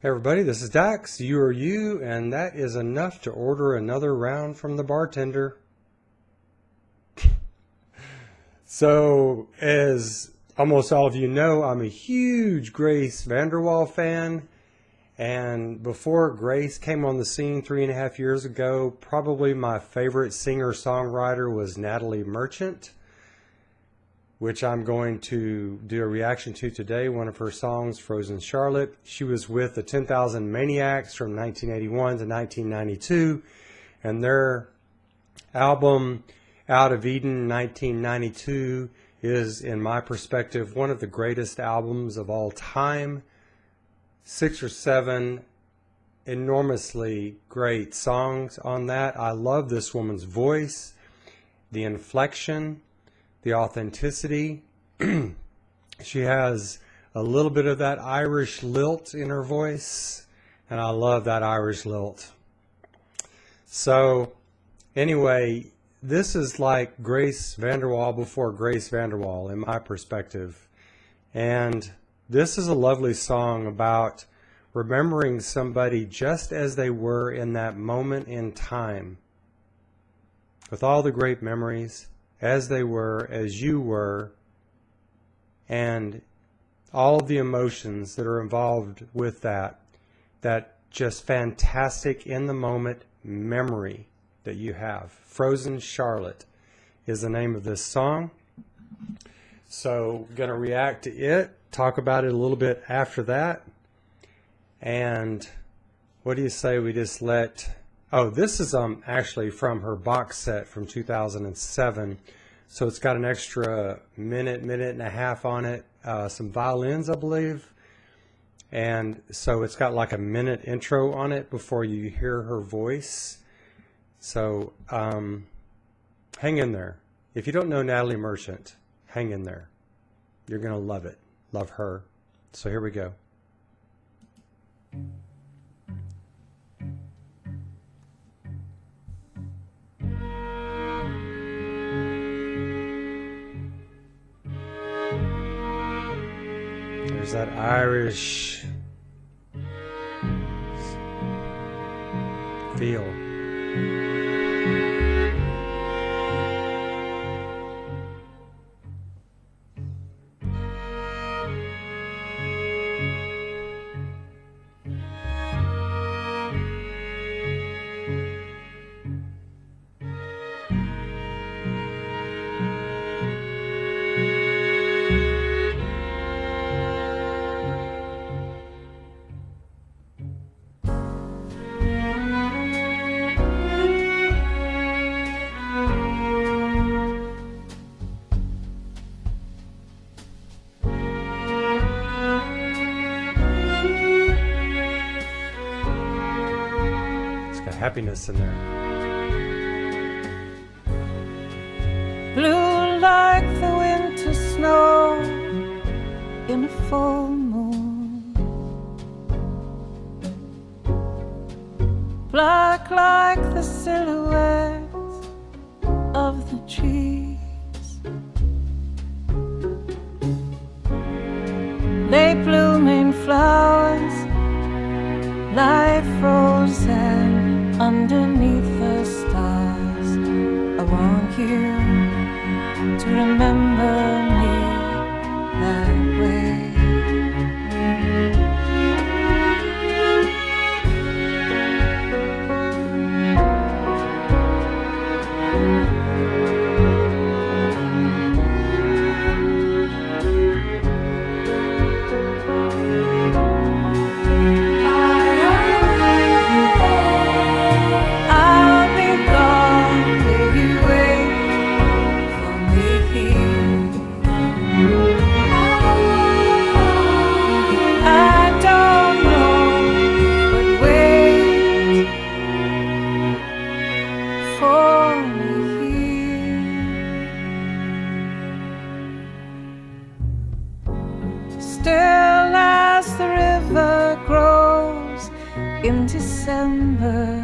Hey everybody, this is Dax, you are you, and that is enough to order another round from the bartender. So, as almost all of you know, I'm a huge Grace VanderWaal fan, and before Grace came on the scene 3.5 years ago, probably my favorite singer-songwriter was Natalie Merchant, which I'm going to do a reaction to today, one of her songs, Frozen Charlotte. She was with the 10,000 Maniacs from 1981 to 1992, and their album, Out of Eden, 1992, is, in my perspective, one of the greatest albums of all time. 6 or 7 enormously great songs on that. I love this woman's voice, the inflection, the authenticity. She has a little bit of that Irish lilt in her voice, and I love that Irish lilt. So anyway, this is like Grace VanderWaal before Grace VanderWaal in my perspective. And this is a lovely song about remembering somebody just as they were in that moment in time, with all the great memories, as they were, as you were, and all of the emotions that are involved with that just fantastic in the moment memory that you have. Frozen Charlotte is the name of this song. So going to react to it, talk about it a little bit after that. And what do you say we just let... Oh, this is actually from her box set from 2007. So it's got an extra minute and a half on it. Some violins, I believe. And so it's got like a minute intro on it before you hear her voice. So hang in there. If you don't know Natalie Merchant, hang in there. You're going to love it. Love her. So here we go. There's that Irish feel. Happiness in there. Blue like the winter snow in a full moon, black like the silhouettes of the trees. They bloom in flowers, lie frozen underneath the stars. I want you to remember me that way. Still as the river grows in December,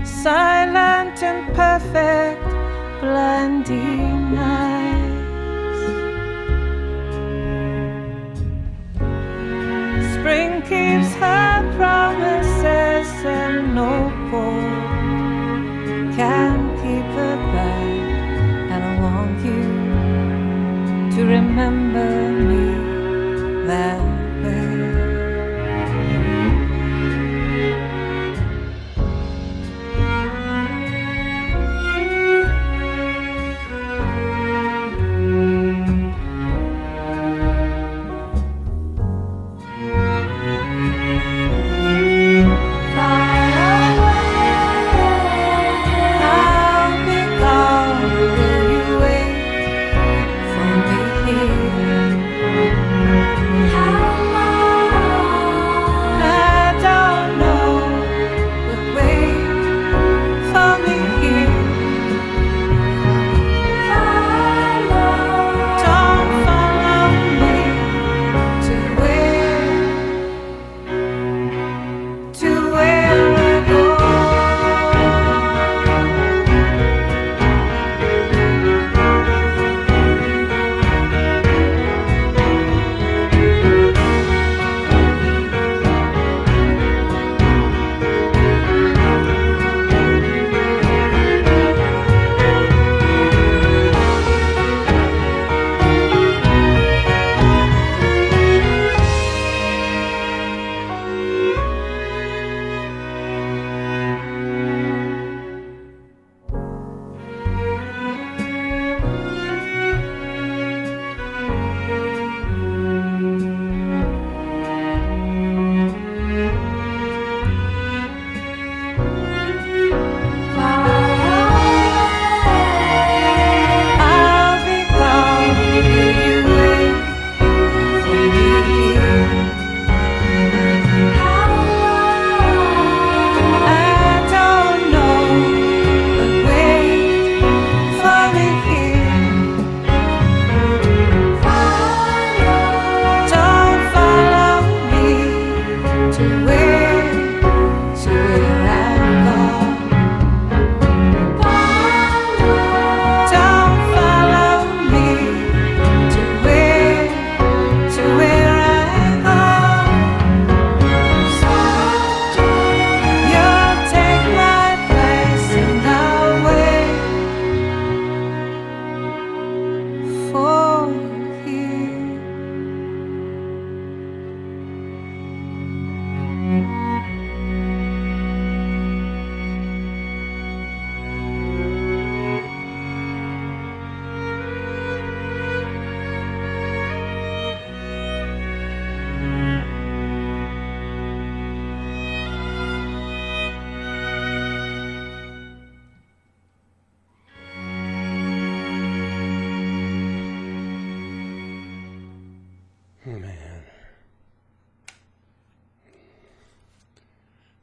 silent and perfect, blinding eyes. Spring keeps her promises and no cold can keep her back. And I want you to remember me that way.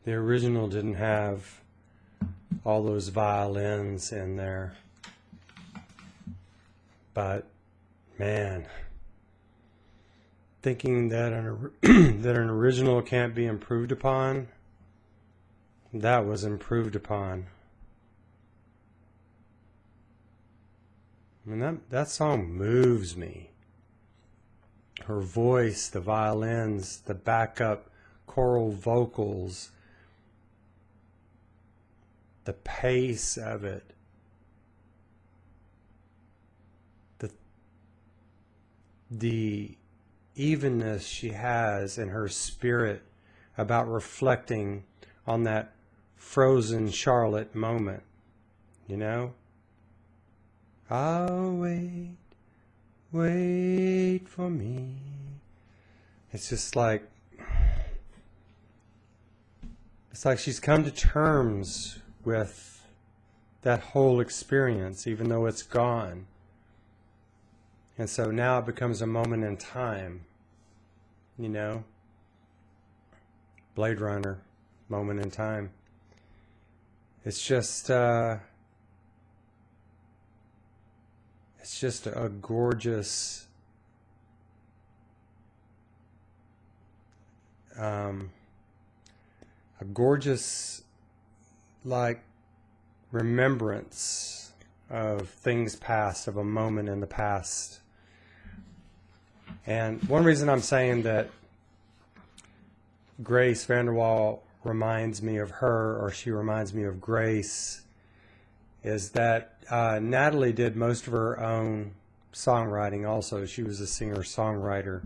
The original didn't have all those violins in there. But, man, thinking that that an original can't be improved upon, that was improved upon. I mean, that song moves me. Her voice, the violins, the backup choral vocals, the pace of it, the evenness she has in her spirit about reflecting on that frozen Charlotte moment, you know? I'll wait, wait for me. It's just like, it's like she's come to terms with that whole experience, even though it's gone. And so now it becomes a moment in time, you know? Blade Runner, moment in time. It's just a gorgeous like remembrance of things past, of a moment in the past. And one reason I'm saying that Grace Vanderwall reminds me of her, or she reminds me of Grace, is that Natalie did most of her own songwriting also. She was a singer-songwriter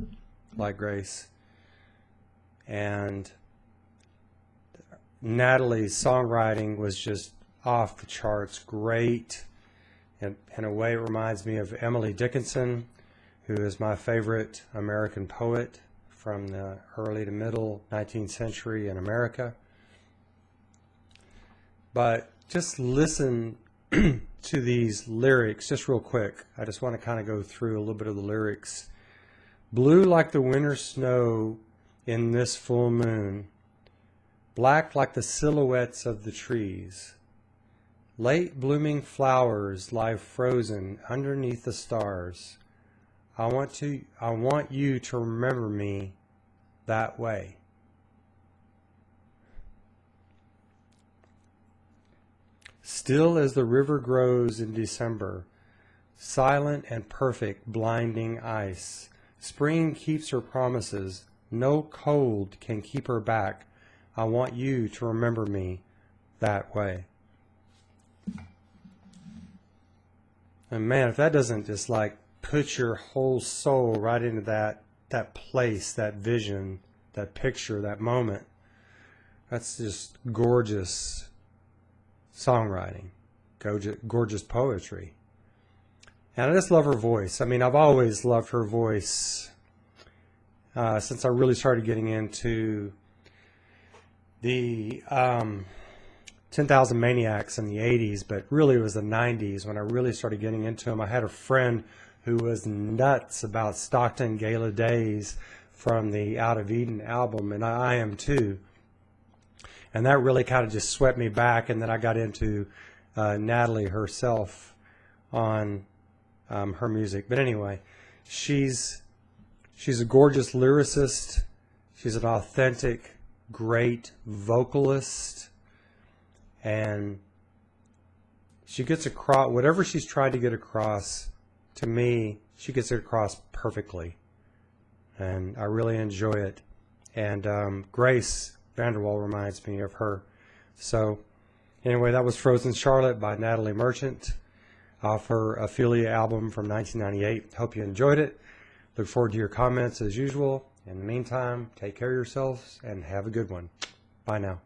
like Grace. And Natalie's songwriting was just off the charts great. And in a way, it reminds me of Emily Dickinson, who is my favorite American poet from the early to middle 19th century in America. But just listen to these lyrics just real quick. I just want to kind of go through a little bit of the lyrics. Blue like the winter snow in this full moon, black like the silhouettes of the trees. Late blooming flowers lie frozen underneath the stars. I want you to remember me that way. Still as the river grows in December, silent and perfect blinding ice. Spring keeps her promises. No cold can keep her back. I want you to remember me that way. And man, if that doesn't just like put your whole soul right into that place, that vision, that picture, that moment, that's just gorgeous songwriting, gorgeous poetry. And I just love her voice. I mean, I've always loved her voice since I really started getting into the 10,000 Maniacs in the 80s, but really it was the 90s when I really started getting into them. I had a friend who was nuts about Stockton Gala Days from the Out of Eden album, and I am too. And that really kind of just swept me back, and then I got into Natalie herself on her music. But anyway, she's a gorgeous lyricist. She's an authentic, great vocalist, and she gets across whatever she's trying to get across. To me, she gets it across perfectly, and I really enjoy it. And Grace Vanderwall reminds me of her. So anyway, that was Frozen Charlotte by Natalie Merchant off her Ophelia album from 1998. Hope you enjoyed it. Look forward to your comments as usual. In the meantime, take care of yourselves and have a good one. Bye now.